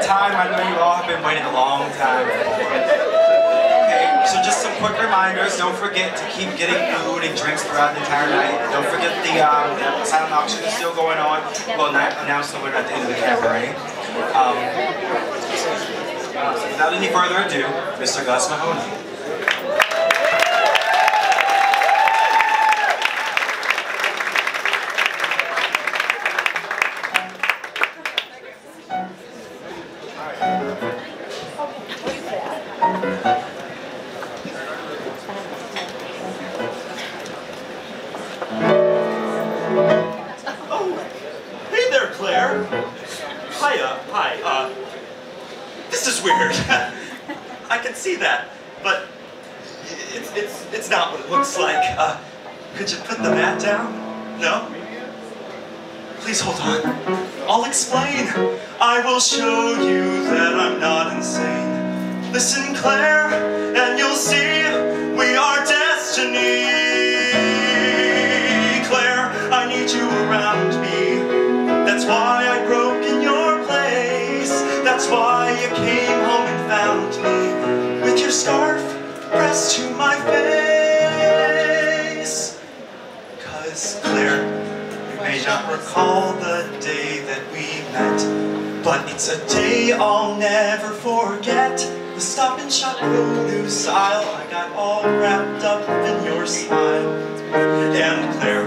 time I know you all have been waiting a long time for. Okay, so just some quick reminders. Don't forget to keep getting food and drinks throughout the entire night. Don't forget the silent auction is still going on. We'll announce the winner at the end of the cabaret. So without any further ado, Mr. Gus Mahoney. Hi, this is weird. I can see that, but it's not what it looks like. Could you put the mat down? No? Please hold on. I'll explain. I will show you that I'm not insane. Listen, Claire, and you'll see we are destiny. Claire, I need you around me. That's why I broke in your place. That's why you came home and found me with your scarf pressed to my face. 'Cause Claire, you may not recall the day that we met, but it's a day I'll never forget. The Stop and Shop produce aisle, I got all wrapped up in your smile. And Claire,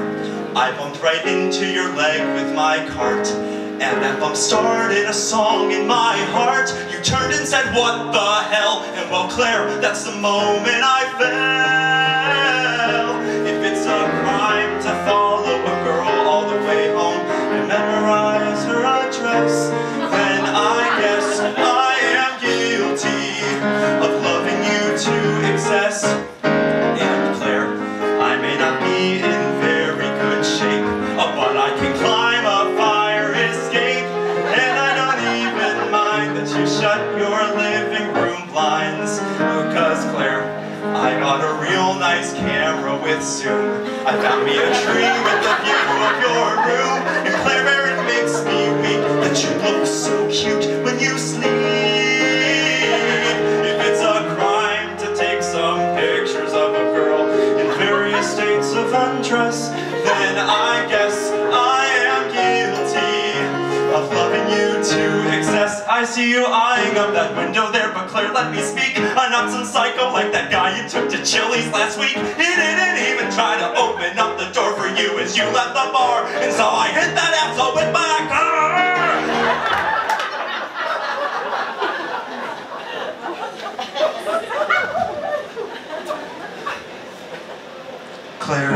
I bumped right into your leg with my cart, and that bump started a song in my heart. You turned and said, what the hell? And well, Claire, that's the moment I fell. If it's a crime to follow a girl all the way home and memorize her address, then I guess I am guilty of loving you to excess. And Claire, I may not be in but I can climb a fire escape, and I don't even mind that you shut your living room blinds. Because Claire, I got a real nice camera with Zoom. I found me a tree with a view of your room, and Claire, it makes me weak that you look so cute when you sleep. If it's a crime to take some pictures of a girl in various states of undress, then I guess I am guilty of loving you to excess. I see you eyeing up that window there, but Claire, let me speak. I'm not some psycho like that guy you took to Chili's last week. He didn't even try to open up the door for you as you left the bar, and so I hit that asshole with my car. Claire,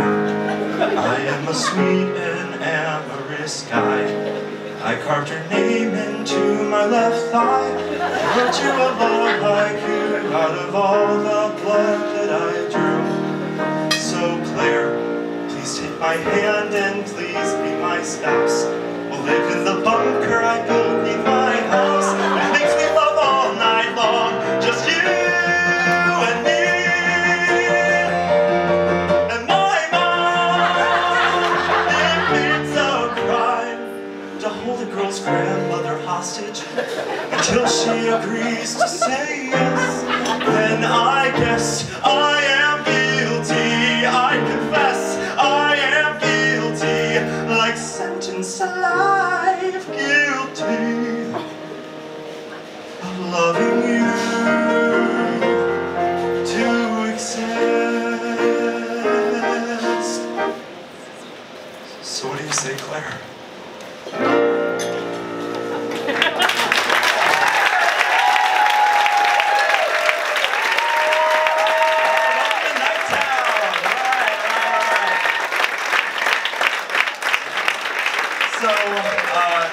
I am a sweet and amorous guy. I carved your name into my left thigh. I wrote you a love haiku out of all the blood that I drew. So Claire, please take my hand and please be my spouse. We'll live in the bunker I built beneath my house. It makes me love all night long, just you and me. Girl's grandmother hostage until she agrees to say yes, then I guess I am guilty. I confess I am guilty, like sentenced to life, guilty of loving you to excess. So what do you say, Claire?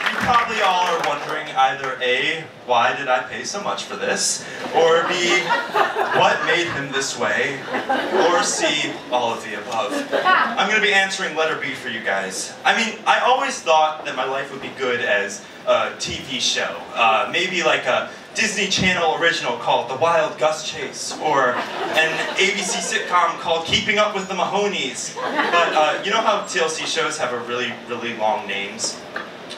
You probably all are wondering either A, why did I pay so much for this? Or B, what made him this way? Or C, all of the above. I'm going to be answering letter B for you guys. I mean, I always thought that my life would be good as a TV show. Maybe like a Disney Channel original called The Wild Gus Chase, or an ABC sitcom called Keeping Up with the Mahonies. But you know how TLC shows have a really long names?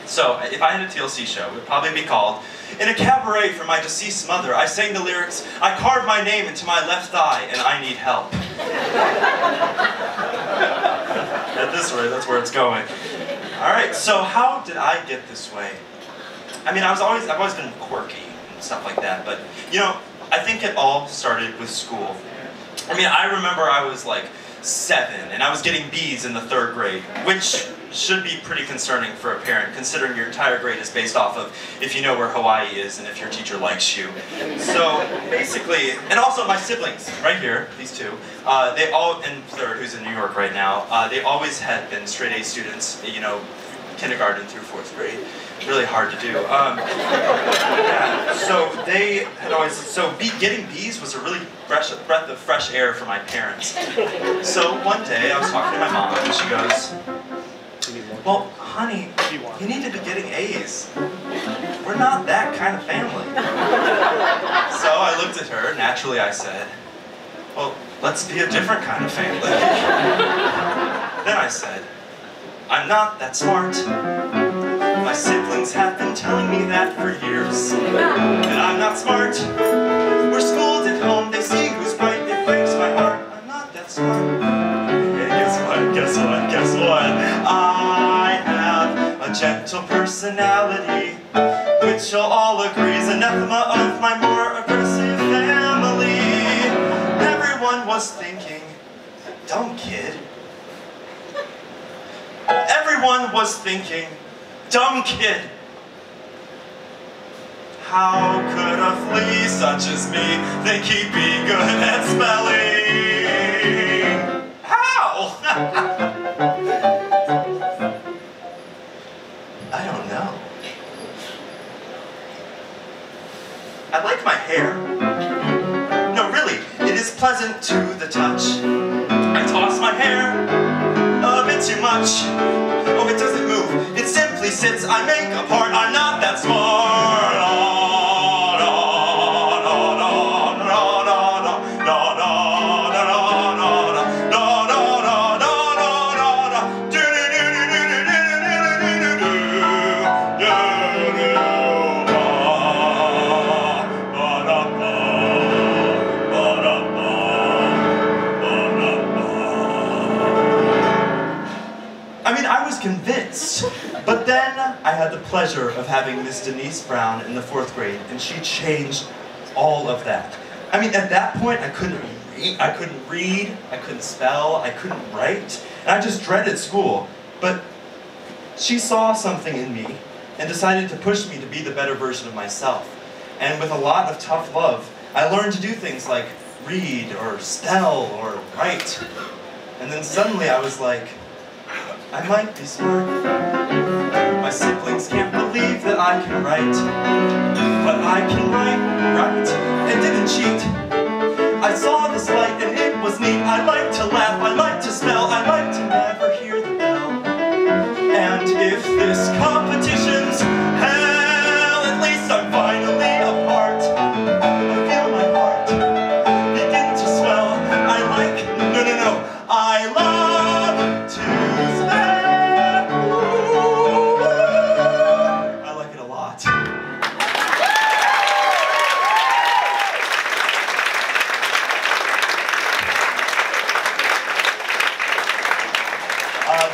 So if I had a TLC show, it would probably be called In a cabaret for my deceased mother, I sang the lyrics, I carved my name into my left thigh and I need help. At this rate, that's where it's going. Alright, so how did I get this way? I mean, I've always been quirky and stuff like that, but, you know, I think it all started with school. I mean, I remember I was like 7 and I was getting B's in the 3rd grade, which should be pretty concerning for a parent, considering your entire grade is based off of if you know where Hawaii is and if your teacher likes you. So basically, and also my siblings, right here, these two, they all, and 3rd, who's in New York right now, they always had been straight A students, you know, kindergarten through 4th grade. Really hard to do. Yeah, so they had always, getting B's was a really breath of fresh air for my parents. So one day I was talking to my mom and she goes, well, honey, you need to be getting A's. We're not that kind of family. So I looked at her, naturally I said, well, let's be a different kind of family. Then I said, I'm not that smart. My siblings have been telling me that for years. And I'm not smart. We're schooled at home, they see who's bright, it breaks my heart. I'm not that smart. Hey, guess what? I have a gentle personality, which you'll all agree is anathema of my more aggressive family. Everyone was thinking, dumb kid. Everyone was thinking, dumb kid. How could a flea such as me think he'd be good at spelling? How? I don't know. I like my hair. No, really, it is pleasant to the touch. I toss my hair a bit too much. Oh, it doesn't move. It simply sits. I make a part. I'm not that smart. Convinced. But then I had the pleasure of having Miss Denise Brown in the 4th grade, and she changed all of that. I mean, at that point, I couldn't read, I couldn't spell, I couldn't write, and I just dreaded school. But she saw something in me and decided to push me to be the better version of myself. And with a lot of tough love, I learned to do things like read or spell or write. And then suddenly I was like, I might be smart. My siblings can't believe that I can write. But I can write, and didn't cheat. I saw this light and it was neat. I like to laugh, I like to spell, I like to never hear the bell. And if this competition's hell, at least I'm finally a part. I feel my heart begin to swell. I like, no, I love to spell.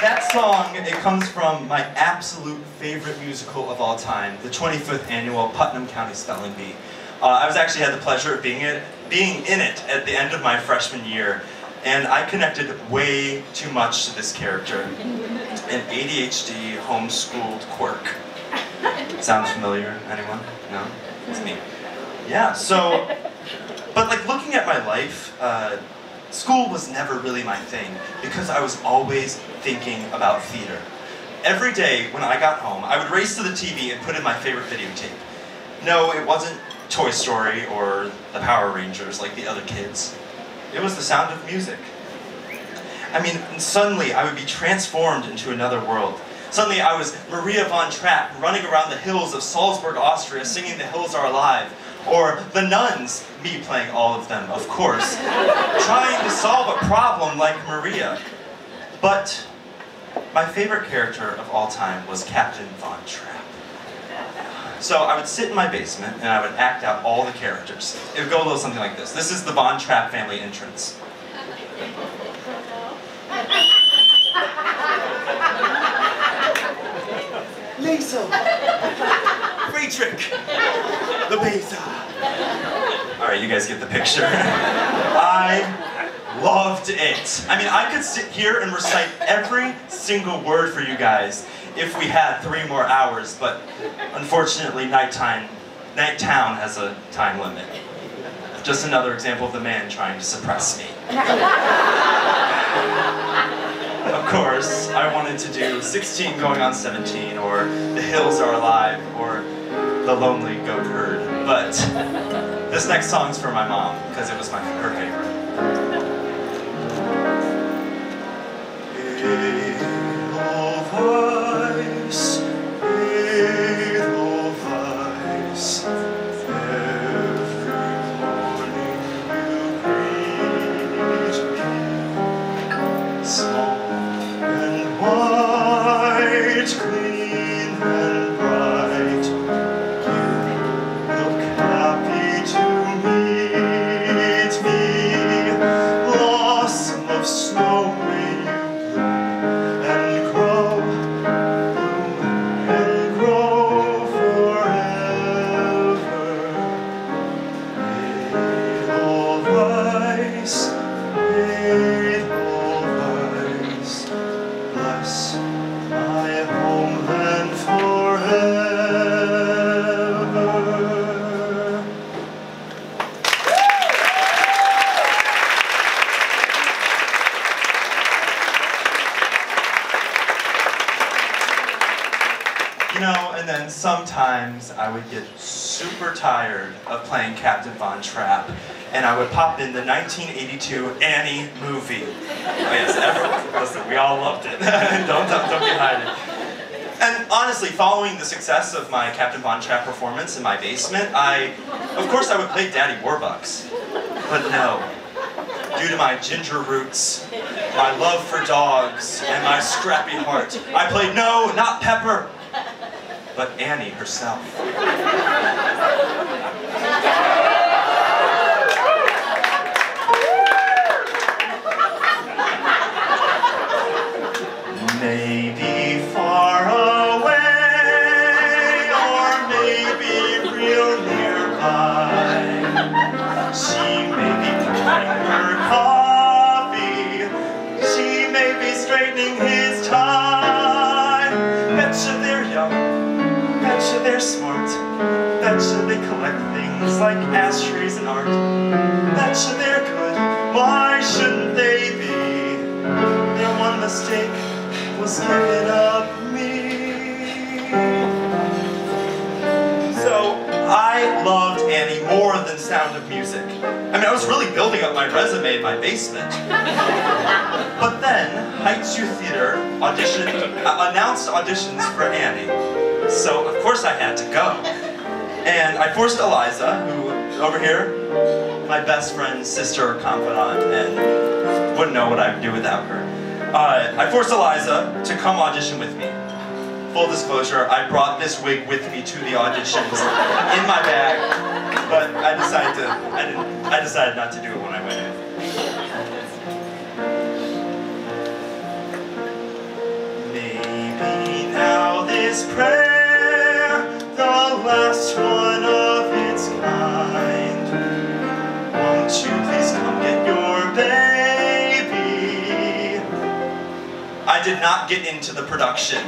That song, it comes from my absolute favorite musical of all time, the 25th annual Putnam County Spelling Bee. I actually had the pleasure of being in it at the end of my freshman year, and I connected way too much to this character, an ADHD homeschooled quirk. Sounds familiar? Anyone? No? It's me. Yeah, so, but like looking at my life, school was never really my thing because I was always thinking about theater. Every day when I got home, I would race to the TV and put in my favorite videotape. No, it wasn't Toy Story or the Power Rangers like the other kids. It was The Sound of Music. I mean, suddenly I would be transformed into another world. Suddenly I was Maria von Trapp running around the hills of Salzburg, Austria, singing The Hills Are Alive. Or The Nuns, me playing all of them, of course, trying to solve a problem like Maria. But my favorite character of all time was Captain Von Trapp. So I would sit in my basement and I would act out all the characters. It would go a little something like this. This is the Von Trapp family entrance. Lisa! Friedrich! The Beza! Alright, you guys get the picture. I loved it. I mean, I could sit here and recite every single word for you guys if we had 3 more hours, but unfortunately, Nighttown has a time limit. Just another example of the man trying to suppress me. Of course, I wanted to do 16 going on 17, or The Hills Are Alive, or The Lonely Goat Herd, but this next song's for my mom, because it was her favorite. Edelweiss, Edelweiss, every morning you greet me, small and white, clean and bright, you look happy to meet me, blossom of snow, may you bloom and grow forever. Edelweiss, Edelweiss, bless my homeland forever. You know, and then sometimes I would get super tired of playing Captain Von Trapp, and I would pop in the 1982 Annie movie. Oh yes, everyone, listen, we all loved it. don't be hiding. And honestly, following the success of my Captain Von Trapp performance in my basement, of course I would play Daddy Warbucks. But no, due to my ginger roots, my love for dogs, and my scrappy heart, I played no, not Pepper, but Annie herself. Maybe far away, or maybe real nearby, she may be pouring her coffee, she may be straightening his tie. Betcha they're young, betcha they're smart, betcha they collect things like ashtrays and art. Betcha they're good, why shouldn't they be? Their one mistake was giving up me. So I loved Annie more than Sound of Music. I mean, I was really building up my resume in my basement. But then Heights Youth Theater announced auditions for Annie. So of course I had to go. And I forced Eliza, who, over here, my best friend, sister, confidant, and wouldn't know what I would do without her. I forced Eliza to come audition with me. Full disclosure, I brought this wig with me to the auditions in my bag, but I decided not to do it when I went in. Maybe now this prayer, the last one of its kind. Won't you please come get your baby? I did not get into the production.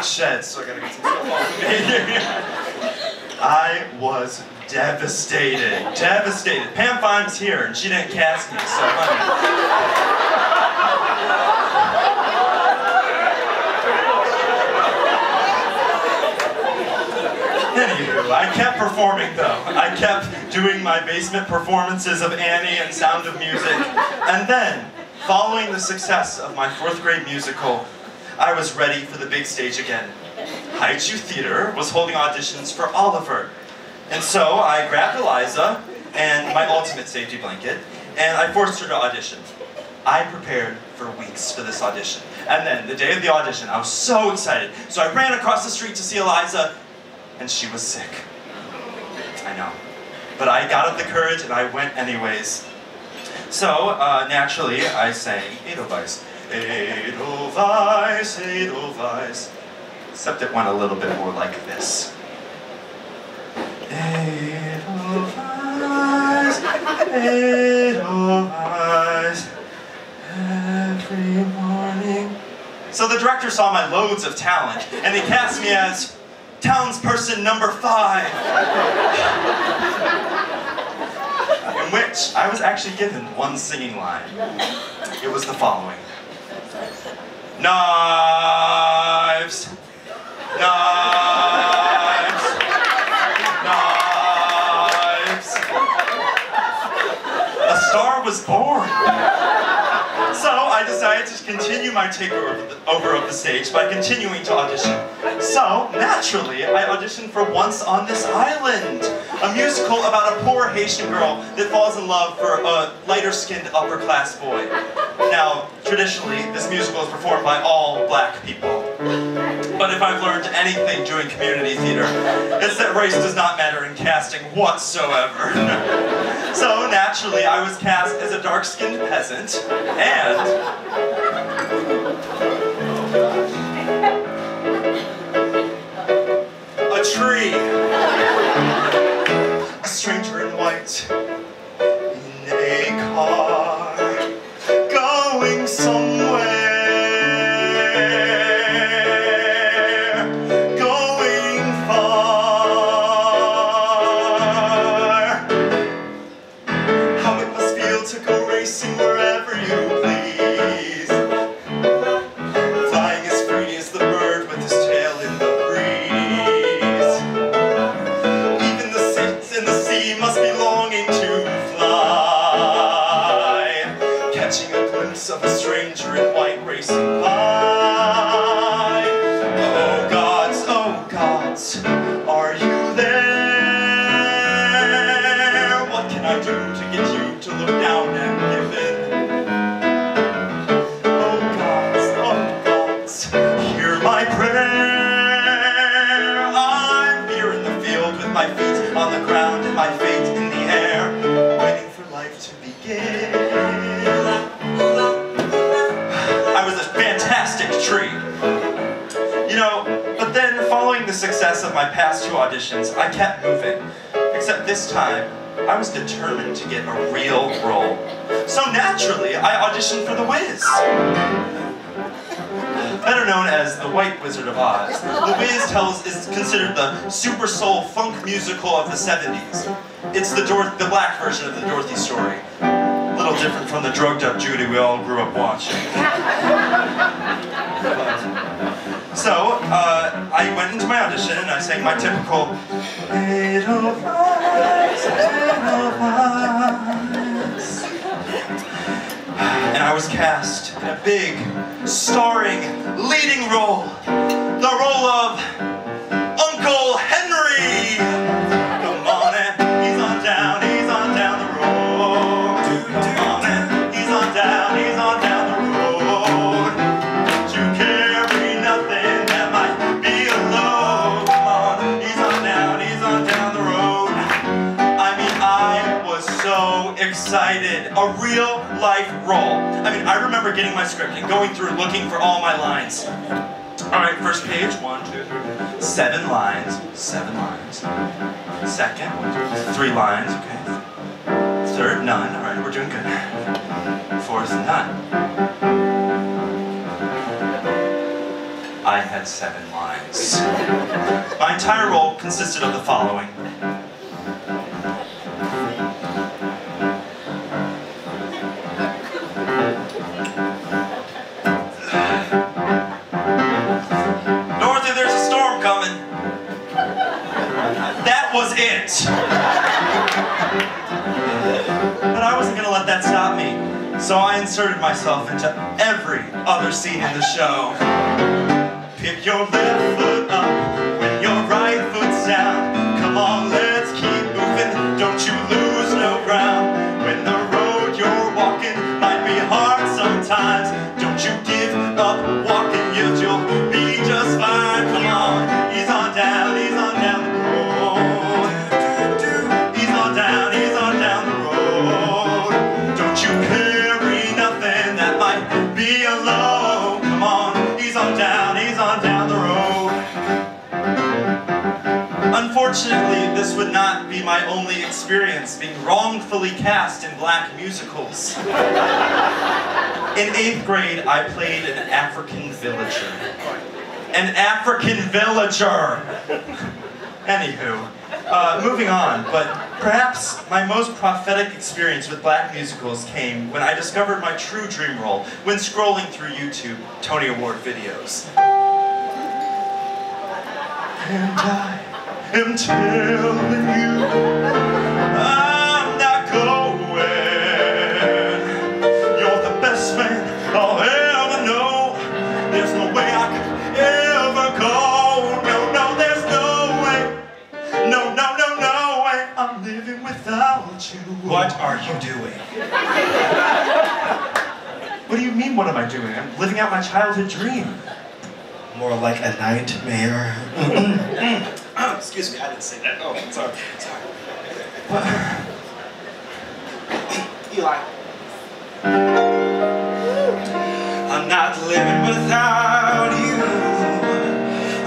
Shed, so I gotta get some stuff off of me. I was devastated. Devastated. Pam Fine's here and she didn't cast me, so Anywho, I kept performing though. I kept doing my basement performances of Annie and Sound of Music. And then, Following the success of my 4th grade musical, I was ready for the big stage again. Haichu Theater was holding auditions for Oliver. And so I grabbed Eliza and my ultimate safety blanket, and I forced her to audition. I prepared for weeks for this audition. And then, the day of the audition, I was so excited. So I ran across the street to see Eliza, and she was sick. I know. But I got up the courage and I went anyways. So, naturally, I sang Edelweiss. Edelweiss, Edelweiss. Except it went a little bit more like this. Edelweiss, Edelweiss, every morning. So the director saw my loads of talent, and he cast me as townsperson number 5. In which I was actually given one singing line. It was the following. Knives, knives, knives. A star was born. So I decided to continue my takeover of the stage by continuing to audition. So, naturally, I auditioned for Once on This Island, a musical about a poor Haitian girl that falls in love for a lighter-skinned upper-class boy. Now, traditionally, this musical is performed by all black people. But if I've learned anything doing community theater, it's that race does not matter in casting whatsoever. So, naturally, I was cast as a dark-skinned peasant, and a tree. A stranger in white in a car going somewhere, going far. How it must feel to go racing wherever you please. Flying as free as the bird with his tail in the breeze. Even the saints in the sea must be longing to fly, catching a glimpse of a stranger in white racing by. Oh gods, are you there? What can I do to get you to look down and give in? Oh gods, hear my prayer. I'm here in the field with my feet on the ground and my fate in the air, waiting for life to begin. I was a fantastic tree. You know, but then following the success of my past 2 auditions, I kept moving. Except this time, I was determined to get a real role. So naturally, I auditioned for The Wiz. Better known as the White Wizard of Oz, The Wiz is considered the super soul funk musical of the 70s. It's the black version of the Dorothy story. A little different from the drugged up Judy we all grew up watching. So, I went into my audition and I sang my typical Edelweiss, Edelweiss. And I was cast in a big, starring, leading role. The role of Uncle Henry. Come on in, he's on down the road. Come on in, he's on down the road. To carry nothing that might be a load. Come on, he's on down the road. I mean, I was so excited. A real life role. I mean, I remember getting my script and going through looking for all my lines. Alright, first page, 1, 2, 3, 7 lines. 7 lines. Second, 1, 2, 3 lines, okay. Third, none. Alright, we're doing good. Fourth, none. I had 7 lines. My entire role consisted of the following. Dorothy, there's a storm coming. That was it. But I wasn't going to let that stop me. So I inserted myself into every other scene in the show. Pick your left foot up when your right foot's down. Come on, let's keep moving, don't you lose no ground. When the road you're walking might be hard sometimes, don't you give up walking, yes, you'll be just fine. Come on, ease on down the road. Ease on down the road. Don't you carry nothing that might be alone. Come on, ease on down the road. Unfortunately, this would not be my only experience being wrongfully cast in black musicals. In 8th grade, I played an African villager. An African villager! Anywho, moving on, but perhaps my most prophetic experience with black musicals came when I discovered my true dream role when scrolling through YouTube Tony Award videos. And I am telling you, I'm not going. You're the best man I'll ever know. There's no way I could ever go. No, there's no way. No way. I'm living without you. What are you doing? What do you mean, what am I doing? I'm living out my childhood dream. More like a nightmare. Excuse me, I didn't say that. Oh, sorry. Eli. I'm not living without you.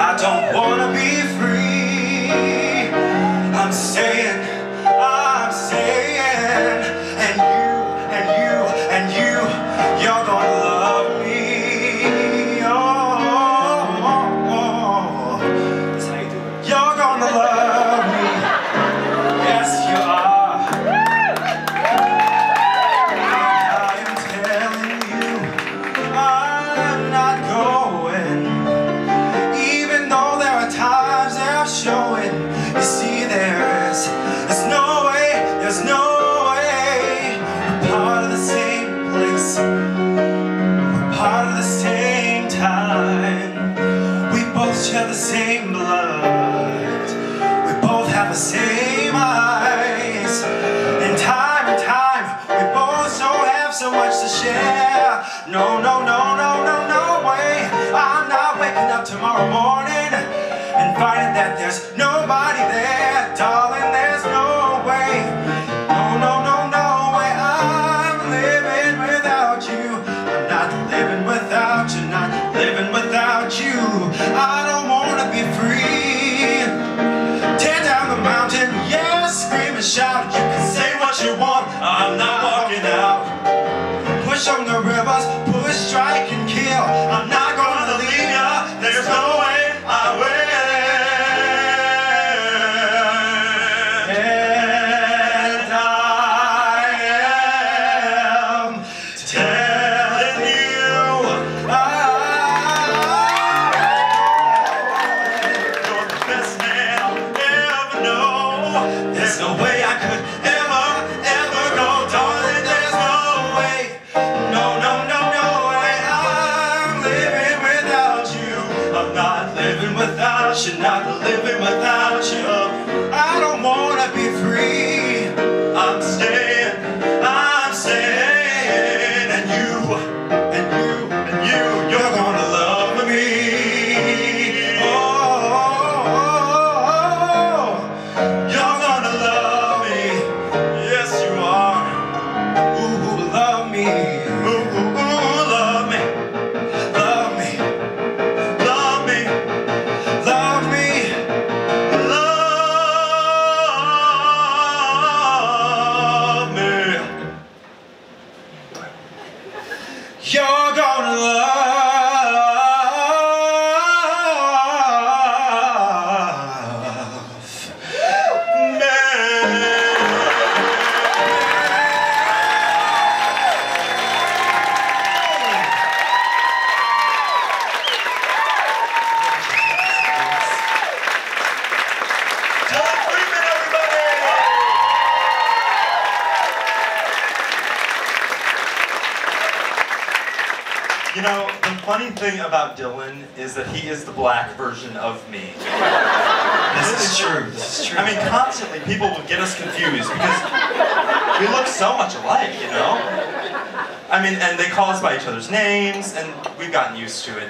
I don't want to be free. I'm staying. And you're gonna love me. That's how you do it. You're gonna love me. Yes, you are. I am telling you, I'm not going. Even though there are times they're showing. You see, there's no way. We're part of the same place. We're part of the same time. We both share the same blood. We both have the same eyes. In time, we both so have so much to share. No way. I'm not waking up tomorrow morning and finding that there's nobody there. Darling, there's no way. No way. I'm living without you. I'm not living without you. Not living without you. I don't want to be free. Tear down the mountain, yeah, scream and shout. You can say what you want, I'm not walking out. Push on the rivers, push, strike and kill. I'm not gonna leave ya. There's no way I will. And I am telling you, you're the best man I'll ever know. There's no way I could ever go, darling. There's no way. No way. I'm living without you. I'm not living without you. Not living without you. I don't wanna be free. I'm staying. And you're gonna love me. Oh, you're gonna love me. Yes, you are. Ooh, love me. Ooh, love me. Love me. Love me. Love me. Love me. You're gonna love me. John Freeman, everybody! You know, the funny thing about Dylan is that he is the black version of me. This is true. This is true. I mean, constantly people would get us confused because we look so much alike, you know? I mean, and they call us by each other's names, and we've gotten used to it.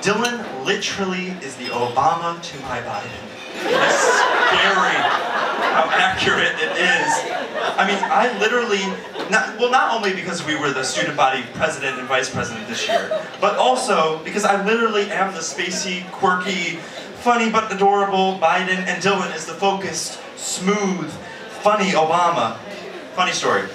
Dylan literally is the Obama to my Biden. It's scary how accurate it is. I mean, I literally, not only because we were the student body president and vice president this year, but also because I literally am the spacey, quirky, funny but adorable Biden, and Dylan is the focused, smooth, funny Obama. Funny story.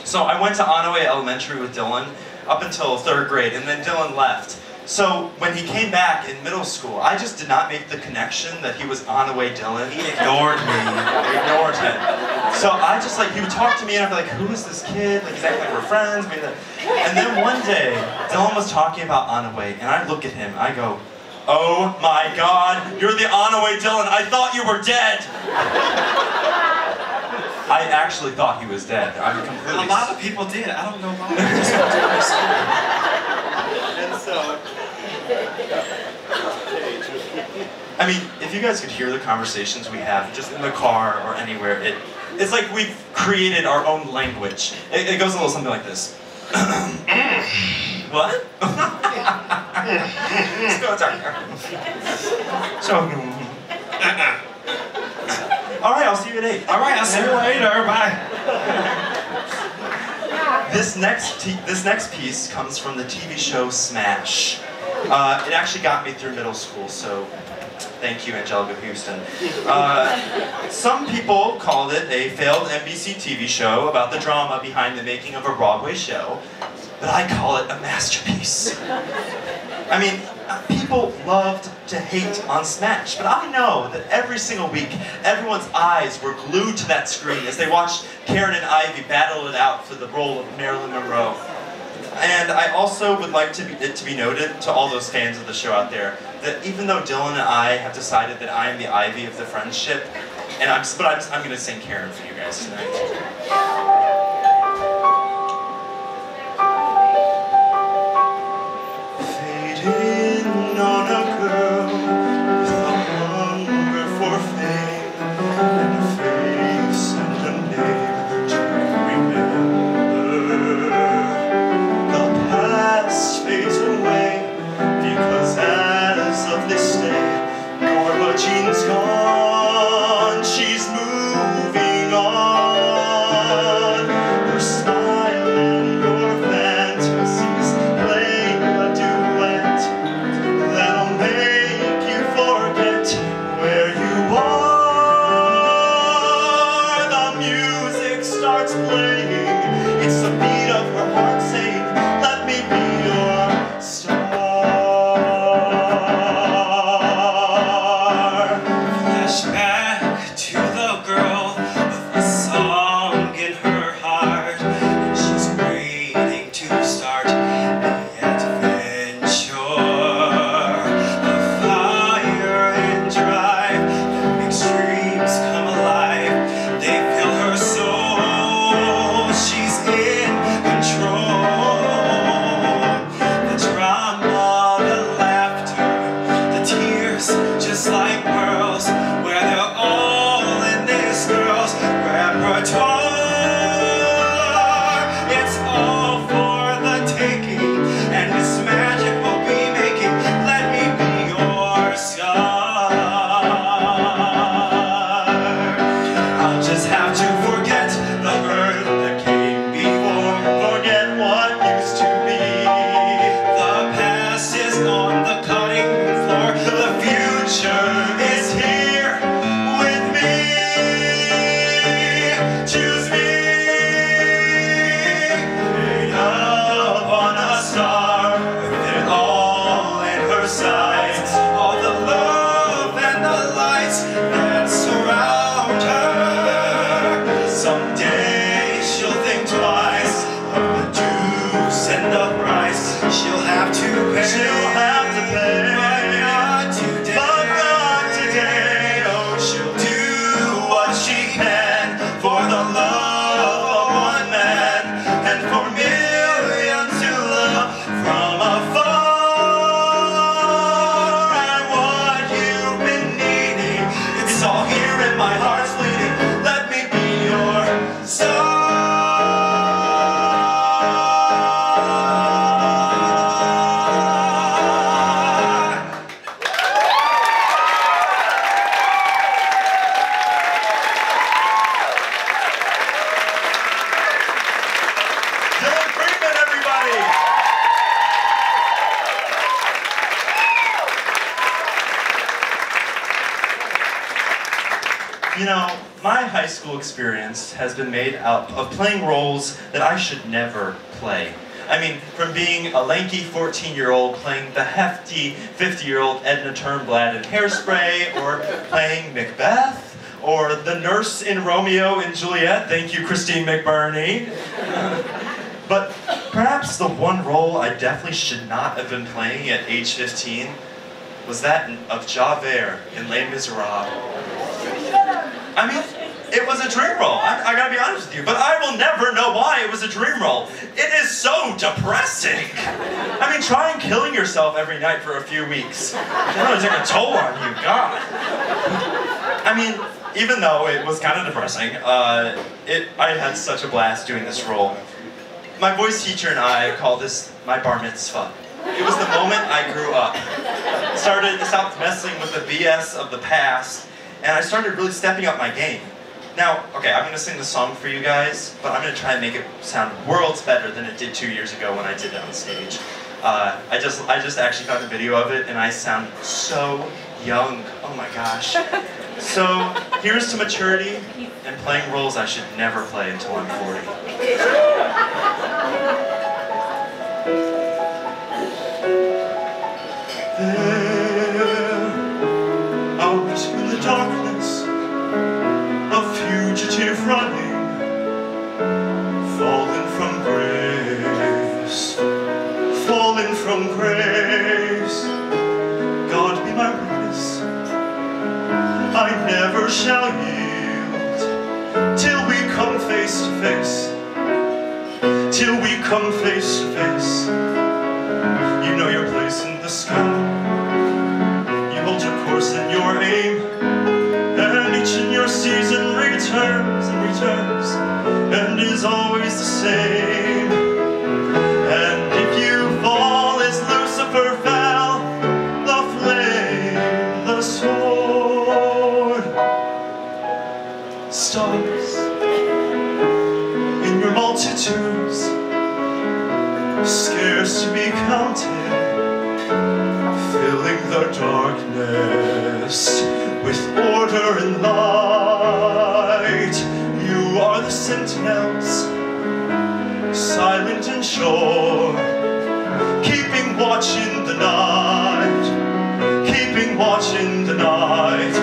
So I went to Onaway Elementary with Dylan up until 3rd grade, and then Dylan left. So when he came back in middle school, I just did not make the connection that he was Onaway Dylan. He ignored me. I ignored him. So I just he would talk to me and I'd be like, who is this kid? Like, he's acting like we're friends. And then one day, Dylan was talking about Onaway, and I look at him, I go, oh my God, you're the Onaway Dylan. I thought you were dead. I actually thought he was dead. I'm completely... A lot of people did. I don't know why. I just went to my school. And so... I mean, if you guys could hear the conversations we have just in the car or anywhere, it's like we've created our own language. It goes a little something like this. What? All right, I'll see you at 8. All right, I'll see you later. Bye. This next piece comes from the TV show Smash. It actually got me through middle school, so thank you, Angelica Houston. Some people called it a failed NBC TV show about the drama behind the making of a Broadway show, but I call it a masterpiece. I mean, people loved to hate on Smash, but I know that every single week, everyone's eyes were glued to that screen as they watched Karen and Ivy battle it out for the role of Marilyn Monroe. And I also would like it to be noted to all those fans of the show out there that even though Dylan and I have decided that I am the Ivy of the friendship, and I'm going to sing Karen for you guys tonight. Fading on a girl with a hunger for fame and a face and a name to remember. The past fades away because as of this day, Norma Jean's gone, she's moving on. You know, my high school experience has been made up of playing roles that I should never play. I mean, from being a lanky 14-year-old playing the hefty 50-year-old Edna Turnblad in Hairspray, or playing Macbeth, or the nurse in Romeo and Juliet, thank you Christine McBurney. But perhaps the one role I definitely should not have been playing at age 15 was that of Javert in Les Miserables. I mean, it was a dream role. I gotta be honest with you, but I will never know why it was a dream role. It is so depressing. I mean, try killing yourself every night for a few weeks. It's gonna take a toll on you, God. I mean, even though it was kind of depressing, I had such a blast doing this role. My voice teacher and I call this my bar mitzvah. It was the moment I grew up. Stopped messing with the BS of the past, and I started really stepping up my game. Now, okay, I'm gonna sing the song for you guys, but I'm gonna try and make it sound worlds better than it did 2 years ago when I did it on stage. I just actually found a video of it, and I sound so young. Oh my gosh. So here's to maturity and playing roles I should never play until I'm 40. There, out in the darkness, a fugitive running, fallen from grace, fallen from grace. God be my witness, I never shall yield till we come face to face, till we come face to face. You know your place in the sky, you hold your course and your aim, and each in your season returns and returns, and is always the same. And if you fall as Lucifer fell, the flame, the sword, stars in your multitudes, scarce to be counted, filling the darkness with order and light. You are the sentinels, silent and sure, keeping watch in the night, keeping watch in the night.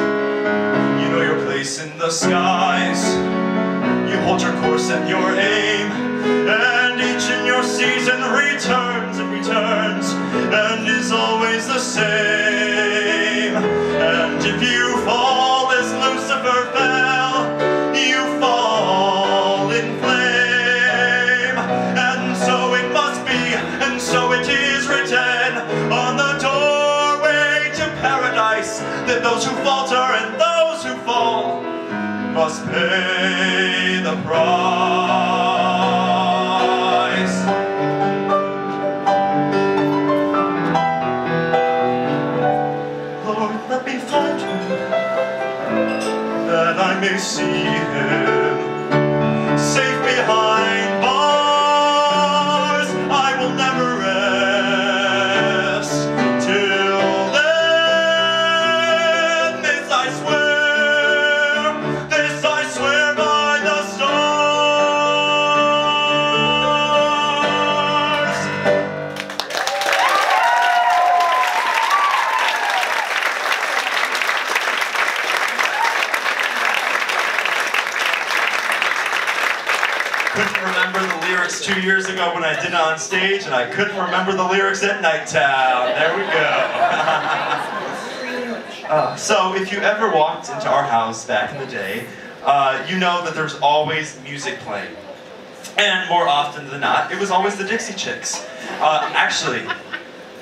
You know your place in the skies, you hold your course and your aim, and each in your season returns and returns, and is always the same. And if you fall as Lucifer fell, you fall in flame. And so it must be, and so it is written on the doorway to paradise, that those who falter and those who fall must pay the price. Lord, let me find him, that I may see him, safe behind bars. I will never rest till then. This I swear, this I swear by the stars. Couldn't remember the lyrics 2 years ago when I did it on stage, and I couldn't remember the lyrics at Nighttown. There we go. So if you ever walked into our house back in the day, you know that there's always music playing. And more often than not, it was always the Dixie Chicks. Actually,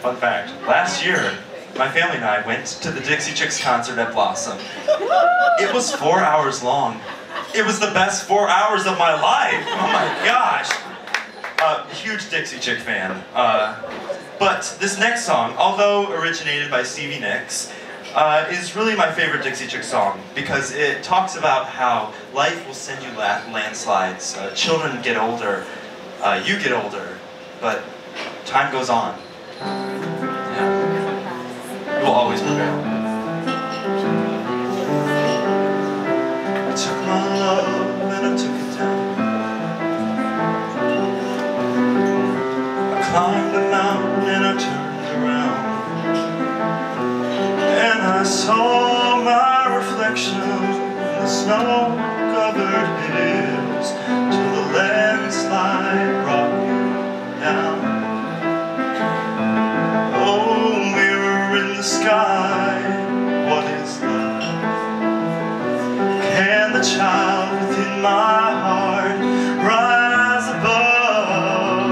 fun fact, last year, my family and I went to the Dixie Chicks concert at Blossom. It was 4 hours long. It was the best 4 hours of my life. Oh my gosh. Huge Dixie Chick fan. But this next song, although originated by Stevie Nicks, is really my favorite Dixie Chick song, because it talks about how life will send you landslides, children get older, you get older, but time goes on. Yeah. It will always prevail. saw my reflection in the snow-covered hills till the landslide brought you down. Oh, mirror in the sky, what is love? Can the child within my heart rise above?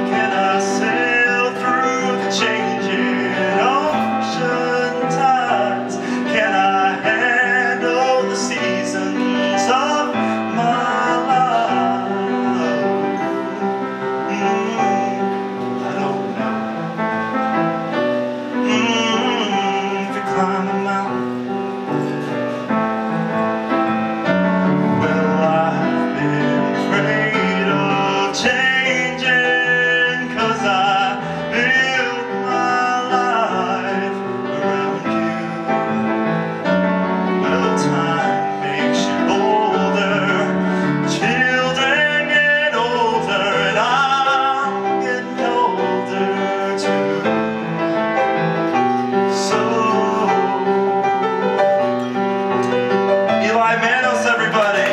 Can I sail through the changing ocean tides? Can I handle the seasons of my life? I don't know. If you climb a mountain, well, I've been afraid of changing, 'cause I built my life around you. Well, time makes you older, children get older, and I'm getting older too. So, Eli Manos, everybody.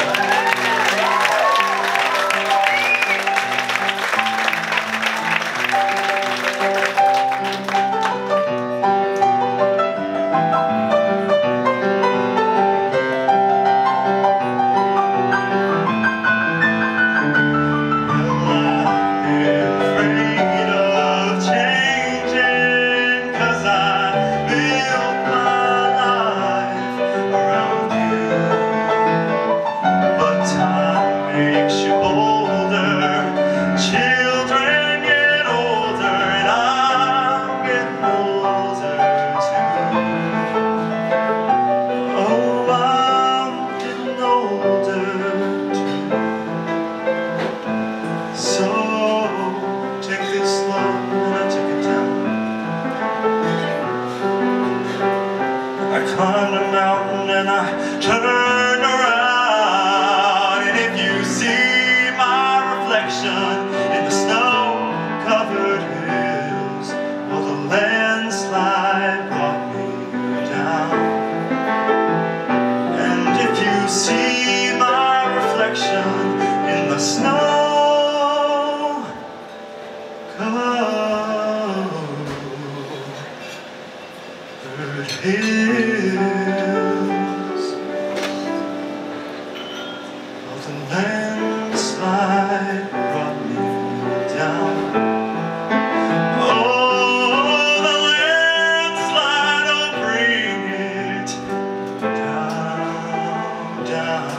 Well, I've been afraid of changing, 'cause I built my life around you. But time makes you older, children get older, and I'm getting older too. Oh, I'm getting older too. So take this love and I take it down. I climbed a mountain and I turned around, and if you see my reflection in the snow-covered hills, well, the landslide brought me down. And if you see my reflection in the snow-covered hills, well, the landslide brought me down. Oh, the landslide will bring it down, down, down.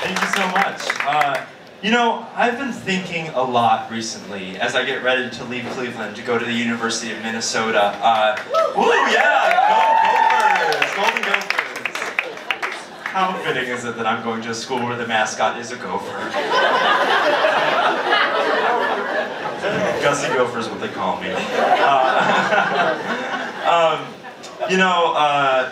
Thank you so much. You know, I've been thinking a lot recently as I get ready to leave Cleveland to go to the University of Minnesota. Woo, yeah, go Gophers, Golden Gophers. How fitting is it that I'm going to a school where the mascot is a gopher? Gussie Gopher is what they call me. You know,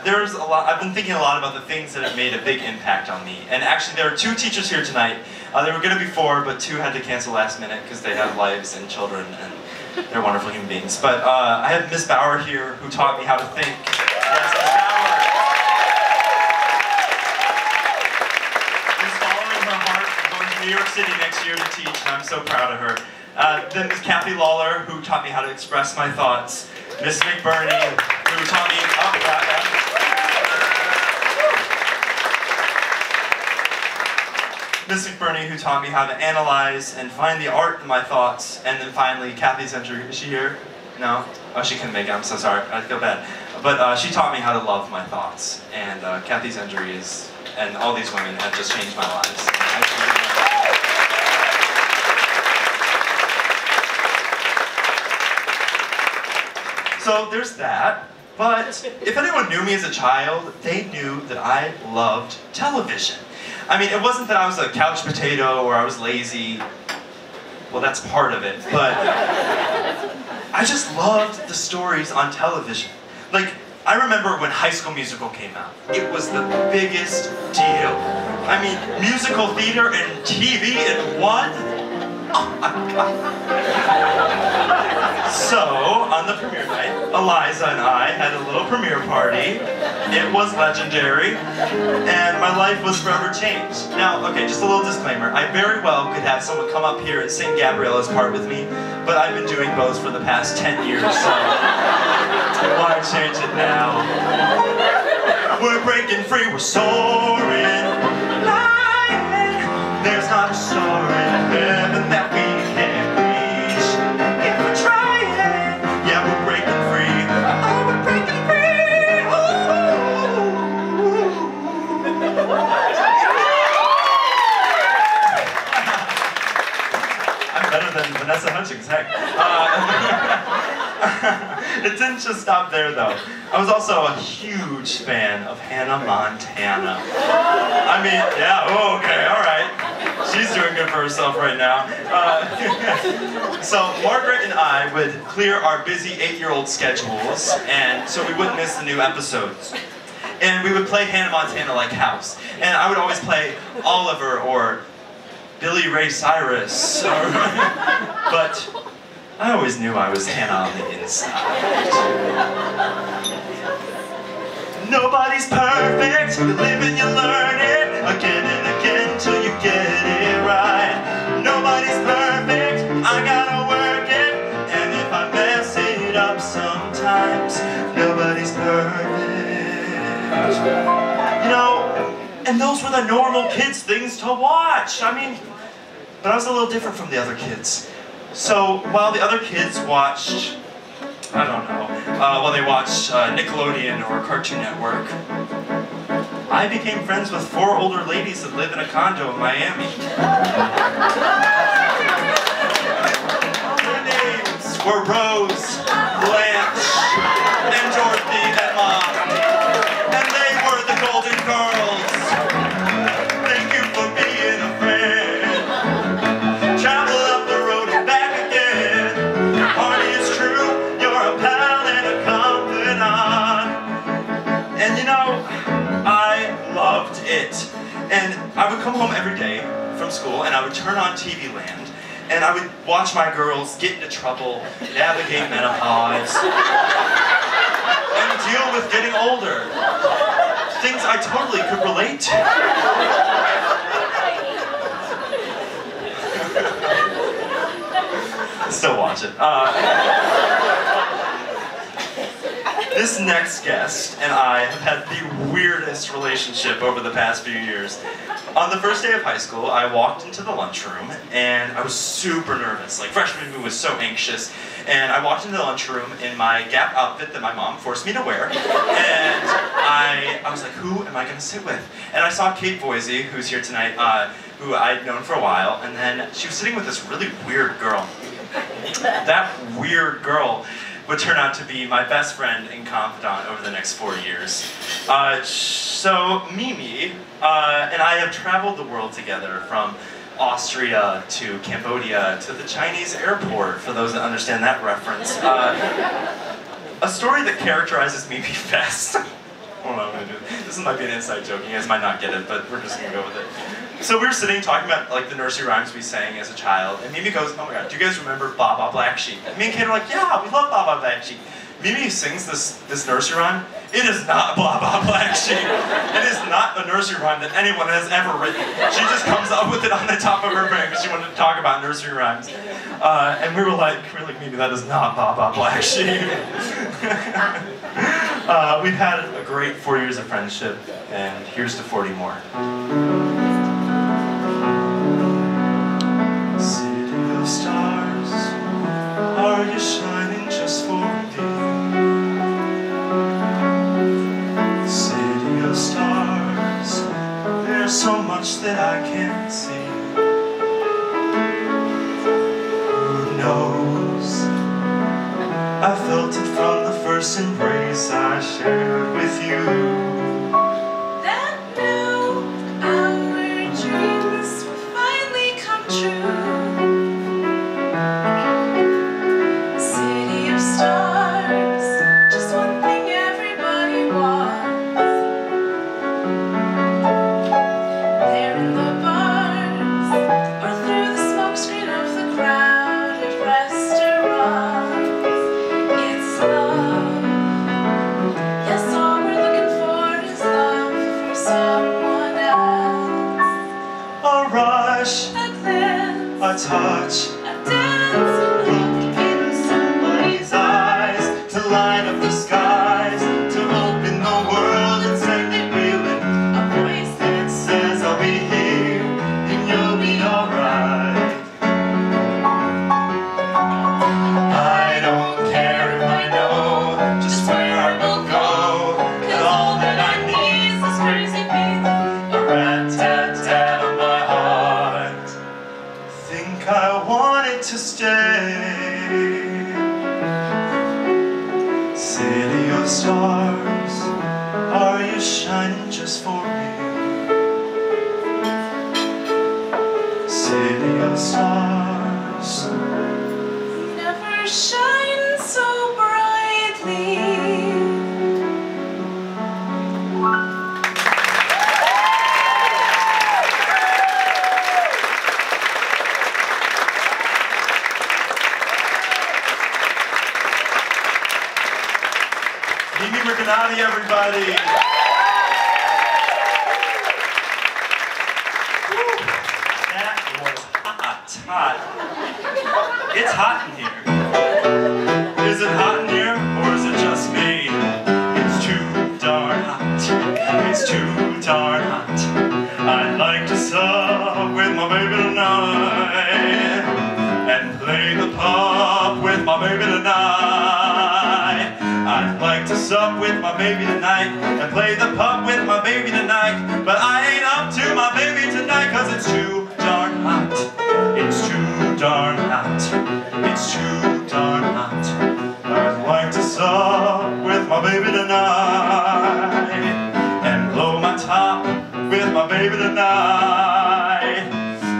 there's a lot. I've been thinking a lot about the things that have made a big impact on me. And actually, there are two teachers here tonight. There were going to be four, but two had to cancel last minute because they have lives and children, and they're wonderful human beings. But I have Miss Bauer here, who taught me how to think. Yes, Miss Bauer. Who's following her heart and going to New York City next year to teach, and I'm so proud of her. Then Miss Kathy Lawler, who taught me how to express my thoughts. Miss McBurney, who taught me, Miss McBurney, who taught me how to analyze and find the art in my thoughts. And then finally, Kathy Zendry, is she here? No? Oh, she couldn't make it, I'm so sorry, I feel bad. But she taught me how to love my thoughts. And Kathy Zendry is, and all these women have just changed my lives. So there's that, but if anyone knew me as a child, they knew that I loved television. I mean, it wasn't that I was a couch potato or I was lazy. Well, that's part of it, but I just loved the stories on television. Like, I remember when High School Musical came out. It was the biggest deal. I mean, musical theater and TV in one? Oh my God. So, on the premiere night, Eliza and I had a little premiere party. It was legendary, and my life was forever changed. Now, okay, just a little disclaimer. I very well could have someone come up here and sing Gabriella's part with me, but I've been doing both for the past 10 years, so why change it now? We're breaking free, we're soaring, flying. There's not a star in heaven that we can't reach. If we're trying, yeah, we're breaking free. Oh, we're breaking free. Ooh. I'm better than Vanessa Hutchings, heck. It didn't just stop there, though. I was also a huge fan of Hannah Montana. I mean, yeah, oh, okay, all right. She's doing good for herself right now. So Margaret and I would clear our busy 8-year-old schedules, and so we wouldn't miss the new episodes. And we would play Hannah Montana like house. And I would always play Oliver or Billy Ray Cyrus. But I always knew I was Hannah on the inside. Nobody's perfect, you live and you learn it, again and again till you get it right. Nobody's perfect, I gotta work it, and if I mess it up sometimes, nobody's perfect. You know, and those were the normal kids' things to watch. I mean, but I was a little different from the other kids. So while the other kids watched, I don't know, while they watched Nickelodeon or Cartoon Network, I became friends with 4 older ladies that live in a condo in Miami. Their names were Rose, Blanche, and Dorothy and Mom. And they were the Golden Girls. Thank you for being a friend. Travel up the road and back again. Party is true, you're a pal and a confidant. And you know, I loved it. And I would come home every day from school and I would turn on TV Land and I would watch my girls get into trouble, navigate menopause, and deal with getting older. Things I totally could relate to. Still watch it. This next guest and I have had the weirdest relationship over the past few years. On the first day of high school, I walked into the lunchroom and I was super nervous. Like, freshman me was so anxious. And I walked into the lunchroom in my Gap outfit that my mom forced me to wear. And I was like, who am I gonna sit with? And I saw Kate Boise, who's here tonight, who I'd known for a while. And then she was sitting with this really weird girl. That weird girl would turn out to be my best friend and confidant over the next 4 years. So Mimi and I have traveled the world together, from Austria to Cambodia to the Chinese airport, for those that understand that reference. A story that characterizes Mimi best. Hold on, I'm gonna do this. Might be an inside joke, you guys might not get it, but we're just gonna go with it. So we were sitting talking about like the nursery rhymes we sang as a child, and Mimi goes, oh my god, do you guys remember Baba Black Sheep? And me and Kate are like, yeah, we love Baba Black Sheep. Mimi sings this nursery rhyme. It is not Baba Black Sheep. It is not a nursery rhyme that anyone has ever written. She just comes up with it on the top of her brain because she wanted to talk about nursery rhymes. And we were like, Mimi, that is not Baba Black Sheep. We've had a great 4 years of friendship, and here's to 40 more. City of stars, are you shining just for me? City of stars, there's so much that I can't see. Who knows? I felt it from the first embrace I shared with you. That new our dreams will finally come true. City of stars, just one thing everybody light up the skies, to open the world and send it reeling. A voice that says I'll be here and you'll be alright. I don't care if I know just where I will go, 'cause all that I need is this crazy beat, a rat-tat-tat on my heart. Think I wanted to stay. City of stars, are you shining just for me? City of stars, Never shine so brightly. Mimi Riccanotti, everybody! Woo. That was hot. It's hot in here. Is it hot in here, or is it just me? It's too darn hot. It's too darn hot. I'd like to sup with my baby tonight and play the pop with my baby tonight. I'd like to sup with my baby tonight and play the pup with my baby tonight, but I ain't up to my baby tonight 'cause it's too darn hot. It's too darn hot. It's too darn hot. I'd like to sup with my baby tonight and blow my top with my baby tonight.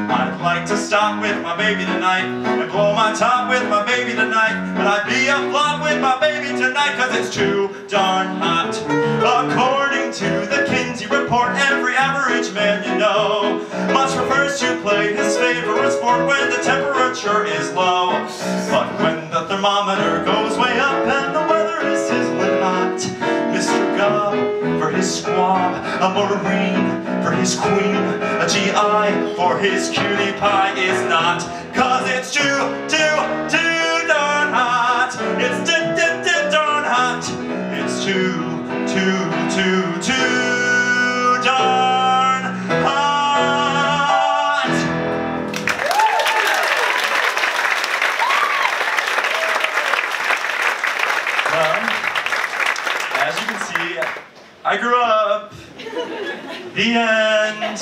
I'd like to stop with my baby tonight and blow my top with my baby tonight, but I'd be a flop with my baby tonight 'cause it's too darn hot. According to the Kinsey report, every average man you know much prefers to play his favorite sport when the temperature is low. But when the thermometer goes way up and the weather is sizzling hot, Mr. Gubb for his squab, a Marine for his queen, a GI for his cutie pie is not, 'cause it's too darn hot. It's too darn hot. It's too darn hot. Well, as you can see, I grew up. The end.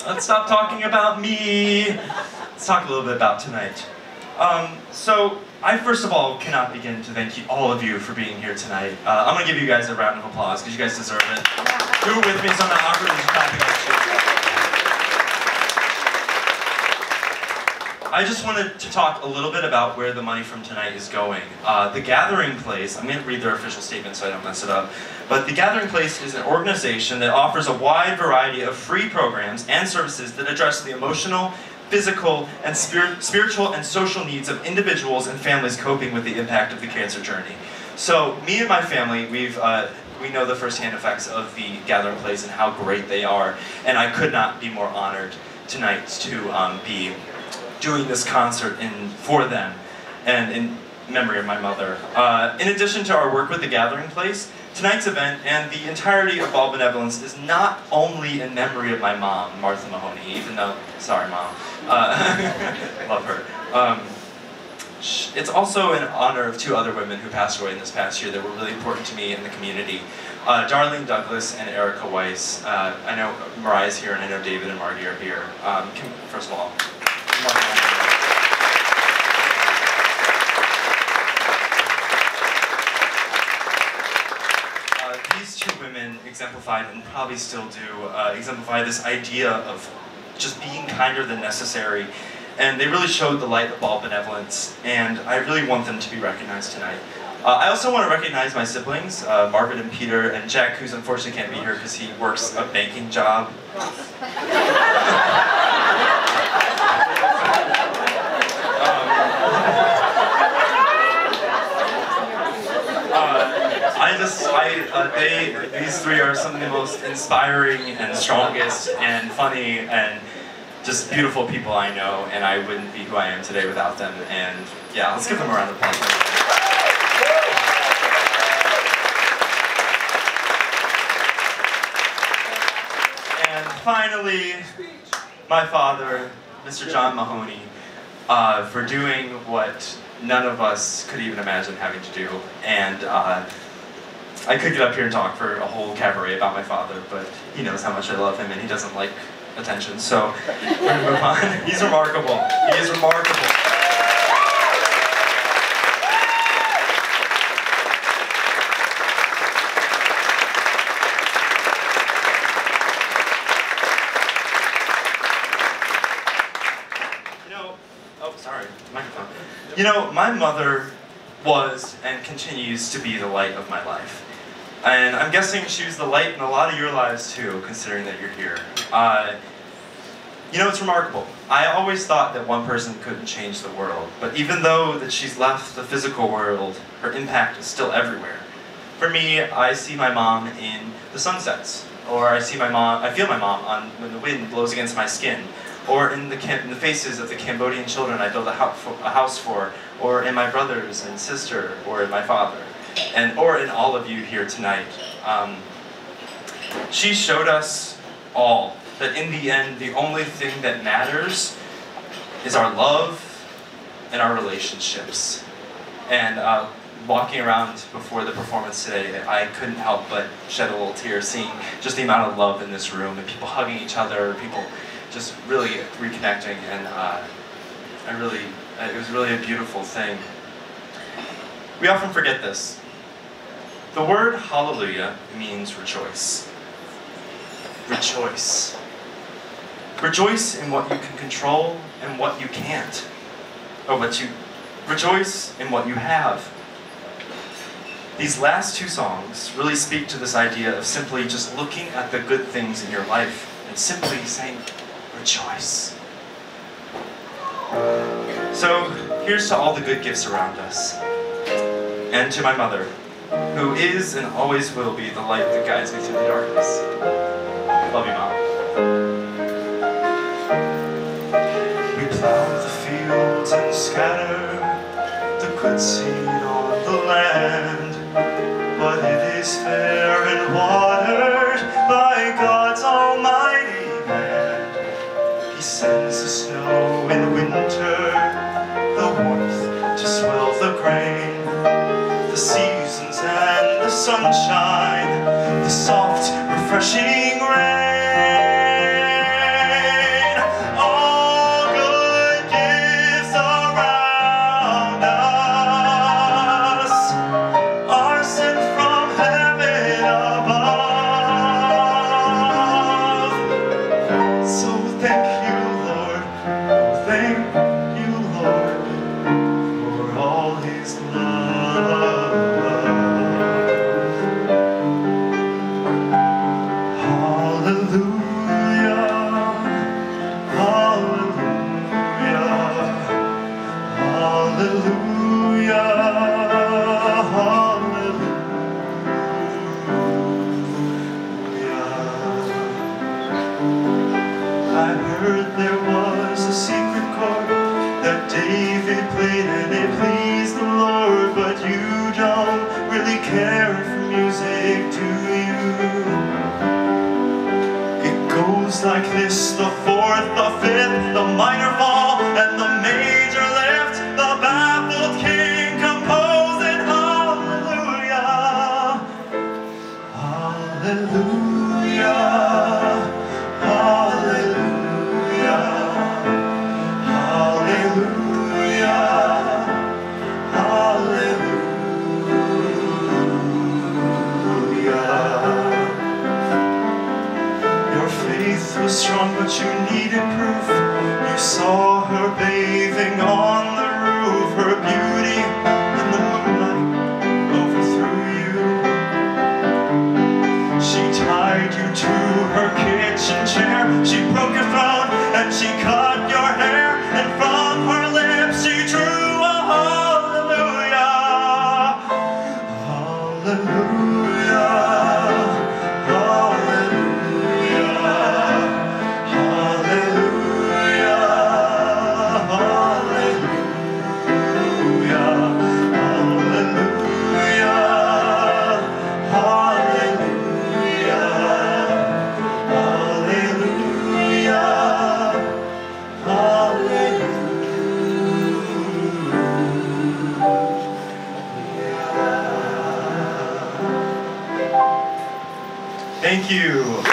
Let's stop talking about me. Let's talk a little bit about tonight. So I first of all cannot begin to thank you, all of you, for being here tonight. I'm gonna give you guys a round of applause because you guys deserve it. Do it with me, so I'm not awkwardly clapping at you. I just wanted to talk a little bit about where the money from tonight is going. The Gathering Place, I'm going to read their official statement so I don't mess it up, but the Gathering Place is an organization that offers a wide variety of free programs and services that address the emotional, physical, and spiritual and social needs of individuals and families coping with the impact of the cancer journey. So me and my family, we know the firsthand effects of the Gathering Place and how great they are, and I could not be more honored tonight to be doing this concert for them and in memory of my mother. In addition to our work with the Gathering Place, tonight's event and the entirety of Bald Benevolence is not only in memory of my mom, Martha Mahoney, even though, sorry Mom, love her. It's also in honor of two other women who passed away in this past year that were really important to me in the community. Darlene Douglas and Erica Weiss. I know Mariah's here and I know David and Marty are here. First of all, these two women exemplified, and probably still do, exemplify this idea of just being kinder than necessary. And they really showed the light of Bald Benevolence, and I really want them to be recognized tonight. I also want to recognize my siblings, Marvin and Peter, and Jack, who's unfortunately can't be here because he works a banking job. These three are some of the most inspiring and strongest and funny and just beautiful people I know, and I wouldn't be who I am today without them. And yeah, let's give them a round of applause. finally, my father, Mr. John Mahoney, for doing what none of us could even imagine having to do. And I could get up here and talk for a whole cabaret about my father, but he knows how much I love him and he doesn't like attention, so we're gonna move on. He's remarkable. He is remarkable. Microphone. You know, my mother was and continues to be the light of my life. And I'm guessing she was the light in a lot of your lives too, considering that you're here. You know, it's remarkable. I always thought that one person couldn't change the world, but even though that she's left the physical world, her impact is still everywhere. For me, I see my mom in the sunsets, or I feel my mom when the wind blows against my skin, or in the faces of the Cambodian children I build a house for, or in my brothers and sister, or in my father, or in all of you here tonight. She showed us all that in the end, the only thing that matters is our love and our relationships. And walking around before the performance today, I couldn't help but shed a little tear seeing just the amount of love in this room, and people hugging each other, people just really reconnecting, and it was really a beautiful thing. We often forget this. The word hallelujah means rejoice. Rejoice. Rejoice in what you can control and what you can't. Rejoice in what you have. These last two songs really speak to this idea of simply just looking at the good things in your life and simply saying, rejoice. So here's to all the good gifts around us. And to my mother, who is and always will be the light that guides me through the darkness. Love you, Mom. We plow the fields and scatter the good seed on the land, but it is fair and watered by God's almighty hand. He sends the snow in winter, the warmth to swell the grain, the seasons and the sunshine, the soft, refreshing rain. All good gifts around us are sent from heaven above. So thank you, Lord, thank you, Lord, for all His love. There was a secret chord that David played and it pleased the Lord, but you don't really care for music, do you? It goes like this: the fourth, the fifth, the minor fall, and the major lift, the baffled king composing hallelujah, hallelujah. Was strong, but you needed proof. You saw Thank you.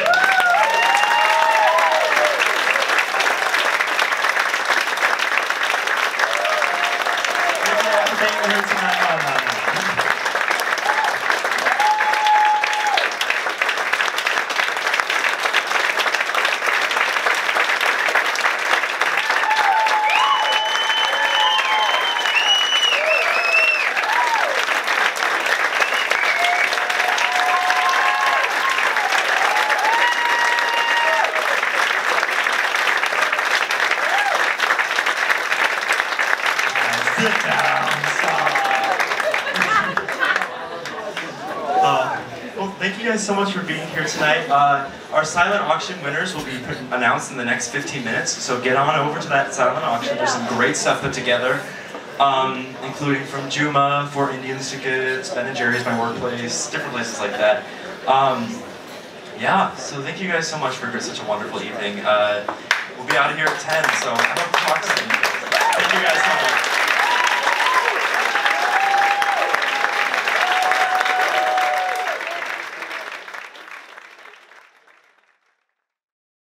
Well, thank you guys so much for being here tonight. Our silent auction winners will be announced in the next 15 minutes, so get on over to that silent auction. There's some great stuff put together, including from Juma, for Indians tickets, Ben & Jerry's, my workplace, different places like that. Yeah, so thank you guys so much for such a wonderful evening. We'll be out of here at 10, so I hope to talk to you. Thank you guys so much.